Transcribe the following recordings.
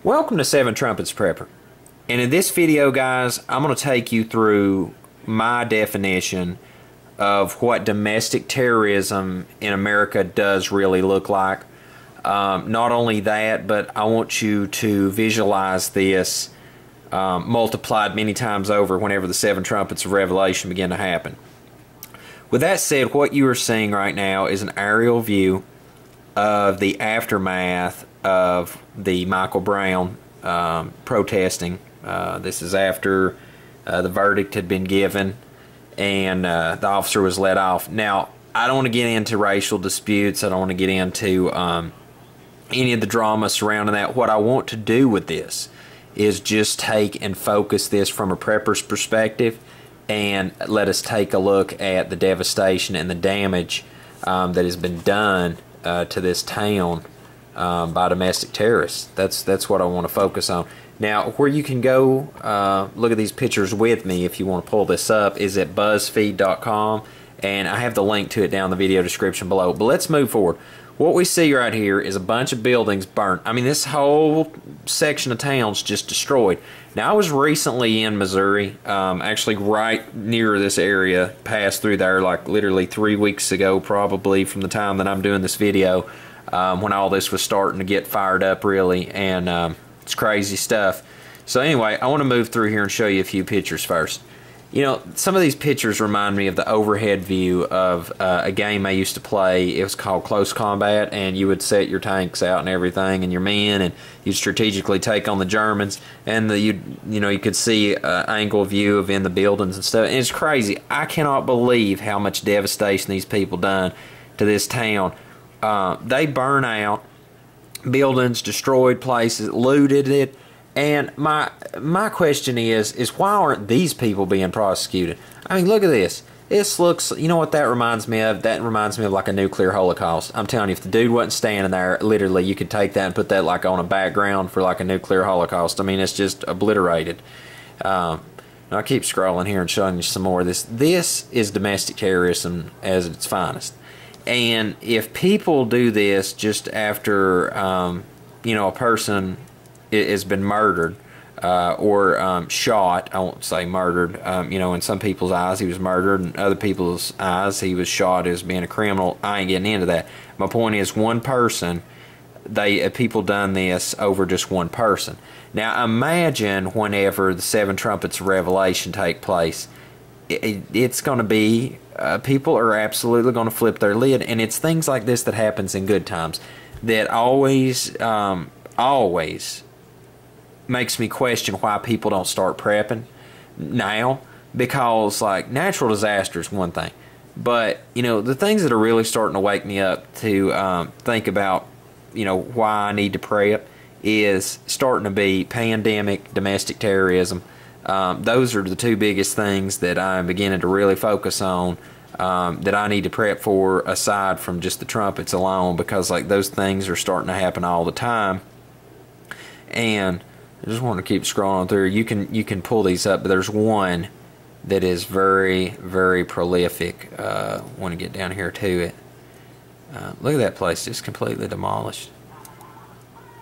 Welcome to Seven Trumpets Prepper. And in this video, guys, I'm going to take you through my definition of what domestic terrorism in America does really look like. Not only that, but I want you to visualize this multiplied many times over whenever the seven trumpets of Revelation begin to happen. With that said, what you are seeing right now is an aerial view of the aftermath of the Michael Brown protesting. This is after the verdict had been given and the officer was let off. Now, I don't want to get into racial disputes. I don't want to get into any of the drama surrounding that. What I want to do with this is just take and focus this from a prepper's perspective and let us take a look at the devastation and the damage that has been done to this town by domestic terrorists. That's what I want to focus on. Now, where you can go look at these pictures with me if you want to pull this up is at buzzfeed.com, and I have the link to it down in the video description below. But let's move forward. What we see right here is a bunch of buildings burnt. I mean, this whole section of town's just destroyed. Now, I was recently in Missouri, actually right near this area, passed through there like literally 3 weeks ago, probably from the time that I'm doing this video, when all this was starting to get fired up really, and it's crazy stuff. So anyway, I want to move through here and show you a few pictures first. You know, some of these pictures remind me of the overhead view of a game I used to play. It was called Close Combat, and you would set your tanks out and everything and your men, and you'd strategically take on the Germans, and you could see an angle view of in the buildings and stuff. And it's crazy. I cannot believe how much devastation these people done to this town. They burn out buildings, destroyed places, looted it. And my question is why aren't these people being prosecuted? I mean, look at this. This looks, you know what that reminds me of? That reminds me of like a nuclear holocaust. I'm telling you, if the dude wasn't standing there, literally, you could take that and put that like on a background for like a nuclear holocaust. I mean, it's just obliterated. I keep scrolling here and showing you some more of this. This is domestic terrorism at its finest. And if people do this just after, a person has been murdered or shot. I won't say murdered. In some people's eyes he was murdered, in other people's eyes he was shot as being a criminal. I ain't getting into that. My point is, one person, people done this over just one person. Now imagine whenever the seven trumpets of Revelation take place, it's going to be people are absolutely going to flip their lid, and it's things like this that happens in good times that always makes me question why people don't start prepping now, because like natural disaster is one thing, but the things that are really starting to wake me up to think about why I need to prep is starting to be pandemic, domestic terrorism. Those are the two biggest things that I'm beginning to really focus on, that I need to prep for, aside from just the trumpets alone, because like those things are starting to happen all the time. And I just want to keep scrolling through. You can pull these up, but there's one that is very, very prolific. Want to get down here to it. Look at that place, just completely demolished.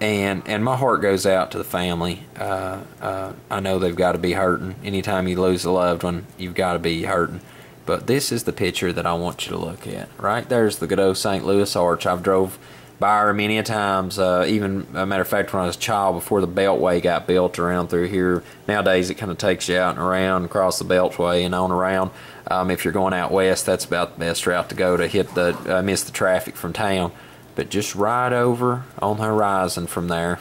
And my heart goes out to the family. I know they've got to be hurting. Anytime you lose a loved one, you've got to be hurting. But this is the picture that I want you to look at. Right there's the good old St. Louis Arch. I've drove by her many a times, even a matter of fact when I was a child, before the Beltway got built around through here. Nowadays it kind of takes you out and around across the Beltway and on around. If you're going out west, that's about the best route to go to hit miss the traffic from town. But just right over on the horizon from there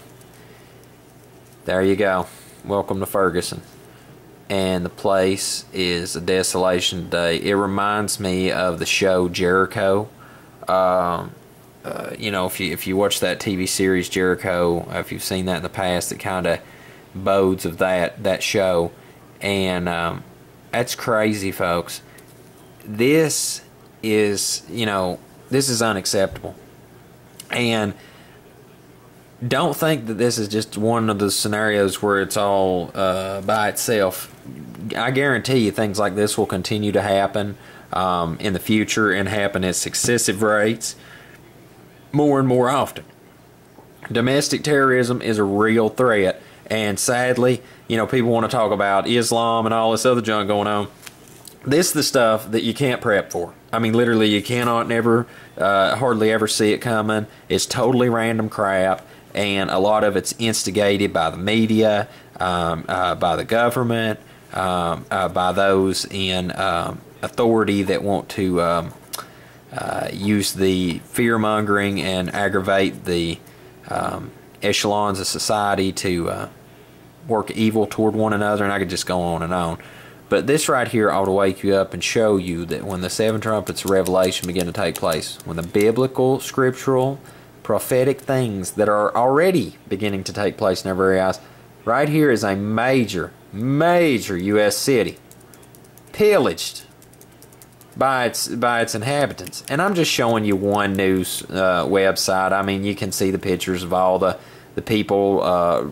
you go. Welcome to Ferguson. And the place is a desolation today. It reminds me of the show Jericho. If you watch that TV series Jericho, if you've seen that in the past, it kind of bodes of that show. And that's crazy, folks. This is unacceptable. And don't think that this is just one of the scenarios where it's all by itself. I guarantee you things like this will continue to happen in the future, and happen at successive rates more and more often. Domestic terrorism is a real threat, and sadly, people want to talk about Islam and all this other junk going on. This is the stuff that you can't prep for. I mean, literally, you cannot hardly ever see it coming. It's totally random crap, and a lot of it's instigated by the media, by the government, by those in authority that want to use the fear-mongering and aggravate the echelons of society to work evil toward one another, and I could just go on and on. But this right here ought to wake you up and show you that when the seven trumpets of Revelation begin to take place, when the biblical, scriptural, prophetic things that are already beginning to take place in our very eyes, right here is a major U.S. city pillaged by its inhabitants. And I'm just showing you one news website. I mean, you can see the pictures of all the people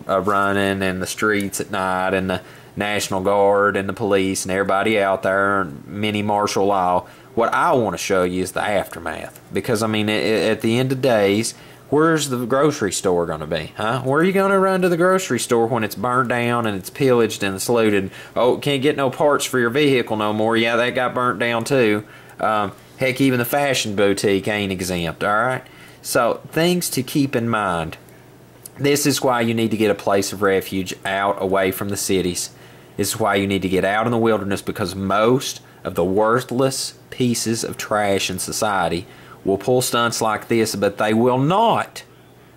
running in the streets at night, and the National Guard and the police and everybody out there, and mini martial law. What I want to show you is the aftermath, because I mean, at the end of days, where's the grocery store going to be, huh? Where are you going to run to the grocery store when it's burnt down and it's pillaged and it's looted? Oh, can't get no parts for your vehicle no more. Yeah, that got burnt down too. Heck, even the fashion boutique ain't exempt, alright? So, things to keep in mind. This is why you need to get a place of refuge out, away from the cities. This is why you need to get out in the wilderness, because most of the worthless pieces of trash in society will pull stunts like this, but they will not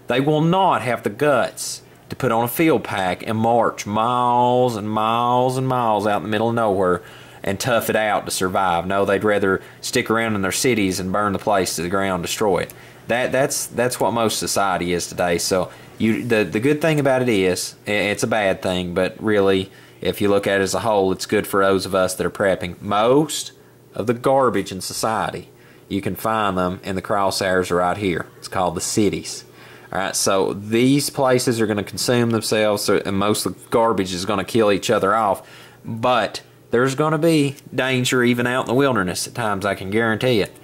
have the guts to put on a field pack and march miles and miles and miles out in the middle of nowhere and tough it out to survive. No, they'd rather stick around in their cities and burn the place to the ground, destroy it. That's what most society is today. So the good thing about it is, it's a bad thing, but really, if you look at it as a whole, it's good for those of us that are prepping. Most of the garbage in society, you can find them in the crosshairs right here. It's called the cities. Alright, so these places are going to consume themselves, and most of the garbage is going to kill each other off. But there's going to be danger even out in the wilderness at times, I can guarantee it.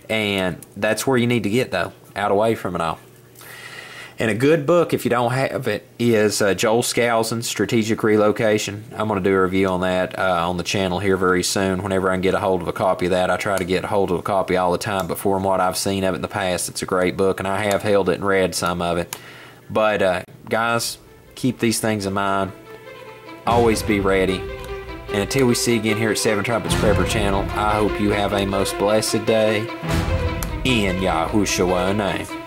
And that's where you need to get, though, out away from it all. And a good book, if you don't have it, is Joel Skousen's Strategic Relocation. I'm going to do a review on that on the channel here very soon. Whenever I can get a hold of a copy of that, I try to get a hold of a copy all the time. But from what I've seen of it in the past, it's a great book, and I have held it and read some of it. But, guys, keep these things in mind. Always be ready. And until we see you again here at Seven Trumpets Prepper Channel, I hope you have a most blessed day. In Yahushua's name.